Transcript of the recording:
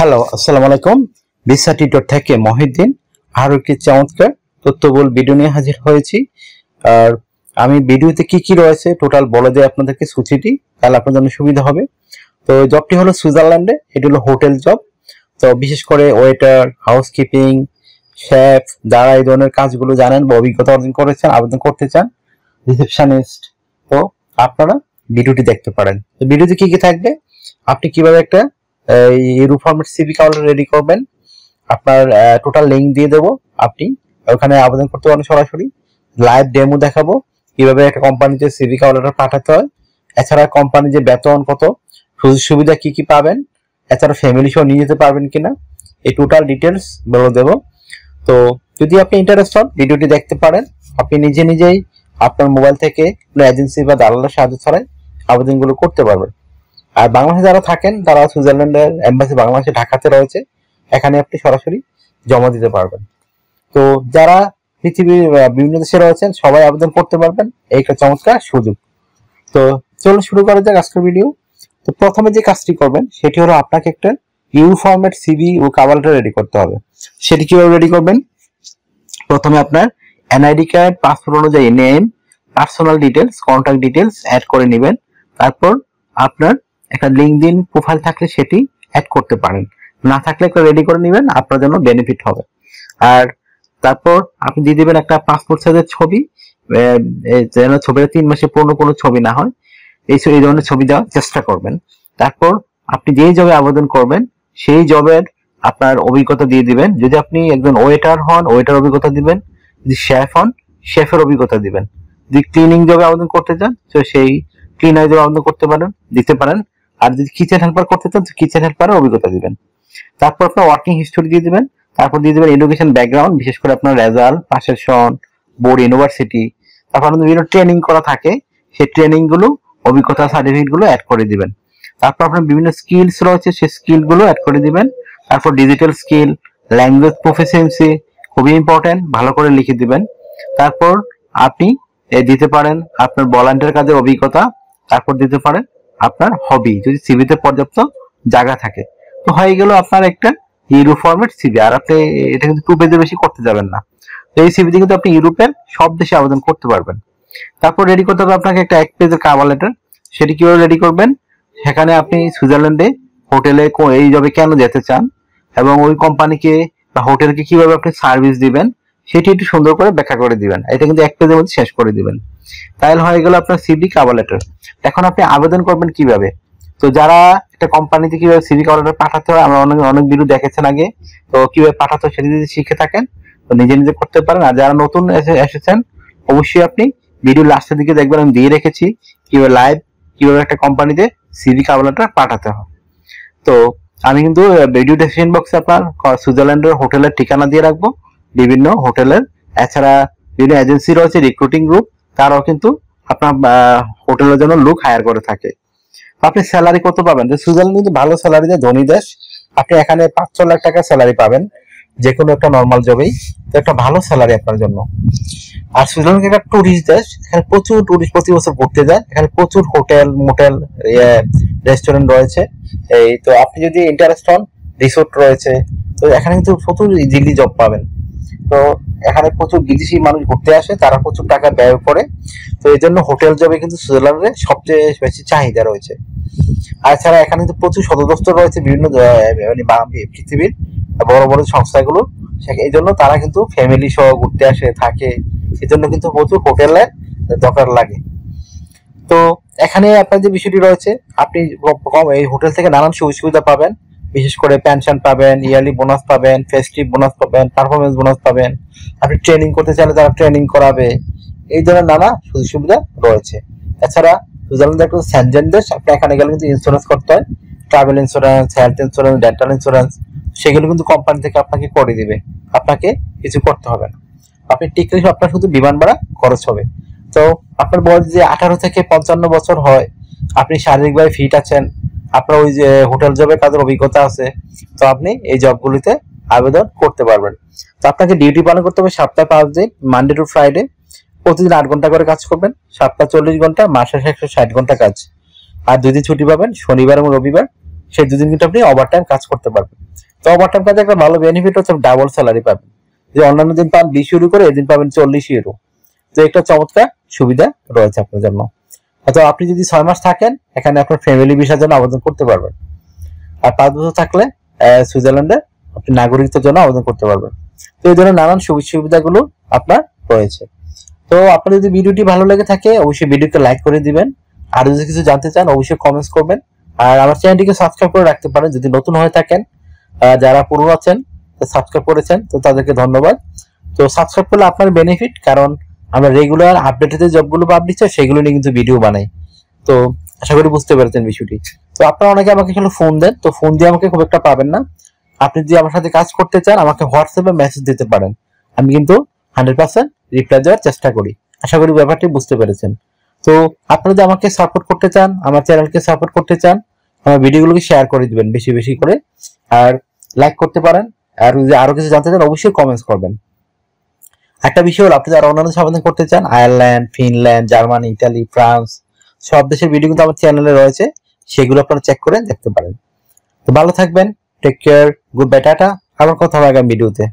Hello, আসসালামু আলাইকুম। Visa tutor থেকে মহিউদ্দিন আরো একটি চমৎকার তথ্যবহুল ভিডিও নিয়ে হাজির হয়েছি। আর আমি ভিডিওতে কি কি রয়েছে টোটাল বলে দিই আপনাদেরকে সূচিটি, তাহলে আপনাদের জন্য সুবিধা হবে। তো জবটি হলো সুইজারল্যান্ডে, এটি হলো হোটেল জব। তো বিশেষ করে ওয়েটার, হাউসকিপিং, শেফ, যারা এই ধরনের কাজগুলো জানেন বা অভিজ্ঞতা অর্জন করেছেন, আবেদন করতে চান, রিসেপশনিস্ট, তো আপনারা ভিডিওটি দেখতে পারেন। তো ভিডিওতে কি কি থাকবে, আপনি কিভাবে একটা euro format CV card ready করবেন, আপনার টোটাল লিংক দিয়ে দেবো, আপনি ওখানে আবেদন করতে পারেন সরাসরি। লাইভ ডেমো দেখাবো কিভাবে একটা কোম্পানিতে সিভি কার্ডটা পাঠাতে হয়, এছাড়া কোম্পানি যে বেতন কত, সুযোগ সুবিধা কি কি পাবেন, এছাড়া ফ্যামিলি সহ নিয়ে যেতে পারবেন কিনা, এই টোটাল ডিটেলস বলে দেবো। তো যদি আপনি ইন্টারেস্ট হন, ভিডিওটি দেখতে পারেন। আপনি নিজেই আপনার মোবাইল থেকে এজেন্সি বা দালালের সাহায্য ছাড়াই আবেদনগুলো করতে পারবেন। আর বাংলাদেশে যারা থাকেন, তারা সুইজারল্যান্ডের এম্বাসি বাংলাদেশে ঢাকাতে রয়েছে, এখানে আপনি সরাসরি জমা দিতে পারবেন। তো যারা পৃথিবীর বিভিন্ন দেশে রয়েছেন, সবাই আবেদন করতে পারবেন, এই একটা চমৎকার সুযোগ। তো চলুন শুরু করা যাক আজকের ভিডিও। তো প্রথমে যে কাজটি করবেন সেটি হলো আপনাকে একটা ইউরো ফরম্যাট সিভি ও কভার লেটার রেডি করতে হবে। সেটি কিভাবে রেডি করবেন, প্রথমে আপনার এনআইডি কার্ড, পাসপোর্ট অনুযায়ী name, personal details, contact details add করে নেবেন। তারপর আপনার একটা লিঙ্কডইন প্রোফাইল থাকলে সেটি অ্যাড করতে পারেন, না থাকলে একটা রেডি করে নেবেন, আপনার জন্য বেনিফিট হবে। আর তারপর আপনি দিয়ে দিবেন একটা পাসপোর্ট সাইজের ছবি, যেন ছবিটা 3 মাসে পুরনো কোনো ছবি না হয়, এই ধরনের ছবি দেওয়ার চেষ্টা করবেন। তারপর আপনি যেই জবে আবেদন করবেন সেই জবের আপনার অভিজ্ঞতা দিয়ে দিবেন। যদি আপনি একজন ওয়েটার হন, ওয়েটার অভিজ্ঞতা দিবেন। যদি শেফ হন, শেফের অভিজ্ঞতা দিবেন। যদি ক্লিনিং জবে আবেদন করতে চান, তো সেই ক্লিনার জবে আবেদন দিতে পারেন। আর যদি কিচেন হেল্পার করতে চান, তো কিচেন হেল্পারের অভিজ্ঞতা দিবেন। তারপর আপনার ওয়ার্কিং হিস্টোরি দিয়ে দিবেন। তারপর দিয়ে দিবেন এডুকেশন ব্যাকগ্রাউন্ড, বিশেষ করে আপনার রেজাল্ট, পাশের সন, বোর্ড, ইউনিভার্সিটি। তারপর আপনাদের বিভিন্ন ট্রেনিং করা থাকে, সেই ট্রেনিং গুলো, অভিজ্ঞতা সার্টিফিকেট গুলো অ্যাড করে দিবেন। তারপর আপনার বিভিন্ন স্কিলস রয়েছে, সেই স্কিল গুলো অ্যাড করে দিবেন। তারপর ডিজিটাল স্কিল, ল্যাঙ্গুয়েজ প্রফিসিয়েন্সি খুবই ইম্পর্টেন্ট, ভালো করে লিখে দিবেন। তারপর আপনি দিতে পারেন আপনার ভলান্টিয়ার কাজের অভিজ্ঞতা। তারপর দিতে পারেন আপনার হবি, যদি সিভিতে পর্যাপ্ত জায়গা থাকে। তো হয়ে গেল আপনার একটা ইউরো ফরম্যাট সিভি। আর আপনি এটা কিন্তু 2 পেজের বেশি করতে যাবেন না। তো এই সিভিতে কিন্তু আপনি ইউরোপের সব দেশে আবেদন করতে পারবেন। তারপর রেডি করতে হবে আপনাকে একটা 1 পেজের কভার লেটার। সেটি কিভাবে রেডি করবেন, সেখানে আপনি সুইজারল্যান্ডে হোটেলে এই জবে কেন যেতে চান এবং ওই কোম্পানিকে বা হোটেলকে কিভাবে আপনি সার্ভিস দিবেন, সেটি একটু সুন্দর করে ব্যাখ্যা করে দিবেন। এটা কিন্তু 1 পেজের মধ্যে শেষ করে দিবেন। তাহলে হয়ে গেল আপনার সিভি কভার লেটার। এখন আপনি আবেদন করবেন কিভাবে। তো যারা একটা কোম্পানিতে কিভাবে সিভি কভার লেটার পাঠাতে হয়, আমরা অনেক ভিডিও দেখেছেন আগে। তো কিভাবে পাঠাতে হয় সেটি যদি শিখে থাকেন, তো নিজে করতে পারেন। আর যারা নতুন এসেছেন, অবশ্যই আপনি ভিডিও লাস্টের দিকে দেখবেন, আমি দিয়ে রেখেছি কিভাবে একটা কোম্পানিতে সিভি কভার লেটার পাঠাতে হয়। তো আমি কিন্তু ভিডিও ডেসক্রিপশন বক্সে আপনার সুইজারল্যান্ডের হোটেলের ঠিকানা দিয়ে রাখবো, বিভিন্ন হোটেলের। এছাড়া বিভিন্ন এজেন্সি রয়েছে, রিক্রুটিং গ্রুপ, তারাও কিন্তু আপনার হোটেলের জন্য লোক হায়ার করে থাকে। আপনি স্যালারি কত পাবেন, যে সুইজারল্যান্ড কিন্তু ভালো স্যালারি দেয়, ধনী দেশ। আপনি এখানে 5-6 লাখ টাকা স্যালারি পাবেন যে কোনো একটা নর্মাল জবেই। তো একটা ভালো স্যালারি আপনার জন্য। আর সুইজারল্যান্ড একটা টুরিস্ট দেশ, এখানে প্রচুর টুরিস্ট প্রতি বছর ঘুরতে যায়। এখানে প্রচুর হোটেল, মোটেল, রেস্টুরেন্ট রয়েছে। এই তো আপনি যদি ইন্টারেস্ট হন, রিসোর্ট রয়েছে। তো এখানে কিন্তু প্রচুর ইজিলি জব পাবেন। তো এখানে প্রচুর বিদেশি মানুষ ঘুরতে আসে, তারা প্রচুর টাকা ব্যয় করে। তো এই জন্য হোটেল জবে কিন্তু সুইজারল্যান্ডে সবচেয়ে বেশি চাহিদা রয়েছে। আর ছাড়া এখানে কিন্তু প্রচুর সদর দপ্তর রয়েছে বিভিন্ন পৃথিবীর বড় বড় সংস্থাগুলো। এই জন্য তারা কিন্তু ফ্যামিলি সহ ঘুরতে আসে, থাকে। এই জন্য কিন্তু প্রচুর হোটেলের দরকার লাগে। তো এখানে আপনার যে বিষয়টি রয়েছে, আপনি এই হোটেল থেকে নানান সুযোগ সুবিধা পাবেন। বিশেষ করে পেনশন পাবেন, ইয়ারলি বোনাস পাবেন, ফেস্টিভ বোনাস পাবেন, পারফরমেন্স বোনাস পাবেন। আপনি ট্রেনিং করতে চাইলে তারা ট্রেনিং করাবে। এই ধরনের নানা সুযোগ সুবিধা রয়েছে। এছাড়া সুইজারল্যান্ড একটা সেনজেন দেশ, আপনি এখানে গেলে কিন্তু ইন্স্যুরেন্স করতে হয়, travel insurance, health insurance, dental insurance. সেগুলো কিন্তু কোম্পানি থেকে আপনাকে করে দিবে, আপনাকে কিছু করতে হবে না। আপনি টিকলে আপনার শুধু বিমান ভাড়া খরচ হবে। তো আপনার বয়স যে 18 থেকে 55 বছর হয়, আপনি শারীরিকভাবে ফিট আছেন, আপনার ওই যে হোটেল জবের কাজের অভিজ্ঞতা আছে, তো আপনি এই জবগুলিতে আবেদন করতে পারবেন। তো আপনাকে ডিউটি পালন করতে হবে সপ্তাহে 5 দিন, মানডে টু ফ্রাইডে। প্রতিদিন 8 ঘন্টা করে কাজ করবেন, সপ্তাহে 40 ঘন্টা, মাসে 160 ঘন্টা কাজ। আর 2 দিন ছুটি পাবেন, শনিবার এবং রবিবার। সেই 2 দিন কিন্তু আপনি ওভারটাইম কাজ করতে পারবেন। তো ওভারটাইম কাজে একটা ভালো বেনিফিট হচ্ছে ডাবল স্যালারি পাবেন। যে অন্যান্য দিন পান 20 ইউরো করে, এদিন পাবেন 40 ইউরো। তো একটা চমৎকার সুবিধা রয়েছে আপনার জন্য। তো আপনি যদি 6 মাস থাকেন এখানে আপনার ফ্যামিলি ভিসার জন্য আবেদন করতে পারবেন। আর 5 বছর থাকলে সুইজারল্যান্ডে আপনি নাগরিকত্বের জন্য আবেদন করতে পারবেন। তো এই ধরনের নানান সুবিধাগুলো আপনার রয়েছে। তো আপনার যদি ভিডিওটি ভালো লেগে থাকে অবশ্যই ভিডিওকে লাইক করে দিবেন। আর যদি কিছু জানতে চান অবশ্যই কমেন্টস করবেন। আর আমার চ্যানেলটিকে সাবস্ক্রাইব করে রাখতে পারেন যদি নতুন হয়ে থাকেন। যারা পুরনো আছেন সাবস্ক্রাইব করেছেন তো তাদেরকে ধন্যবাদ। তো সাবস্ক্রাইব করলে আপনার বেনিফিট, কারণ আমরা রেগুলার আপডেটেড যে জবগুলো পাবলিশ হয় সেগুলো নিয়ে কিন্তু ভিডিও বানাই। তো আশা করি বুঝতে পেরেছেন বিষয়টি। তো আপনারা অনেকে আমাকে আসলে ফোন দেন, তো ফোন দিয়ে আমাকে খুব একটা পাবেন না। আপনি যদি আমার সাথে কাজ করতে চান আমাকে হোয়াটসঅ্যাপে মেসেজ দিতে পারেন, আমি কিন্তু 100% রিপ্লাই দেওয়ার চেষ্টা করি। আশা করি ব্যাপারটি বুঝতে পেরেছেন। তো আপনারা যদি আমাকে সাপোর্ট করতে চান, আমার চ্যানেলকে সাপোর্ট করতে চান, আমার ভিডিওগুলোকে শেয়ার করে দিবেন বেশি বেশি করে, আর লাইক করতে পারেন। আর যদি আরো কিছু জানতে চান অবশ্যই কমেন্টস করবেন। একটা বিষয় হলো আপনি যারা অন্যান্য দেশে আবেদন করতে চান, Ireland, Finland, Germany, Italy, France, সব দেশের ভিডিও কিন্তু আমার চ্যানেলে রয়েছে, সেগুলো আপনারা চেক করে দেখতে পারেন। তো ভালো থাকবেন, take care, goodbye, tata. আবার কথা হবে আগামী ভিডিওতে।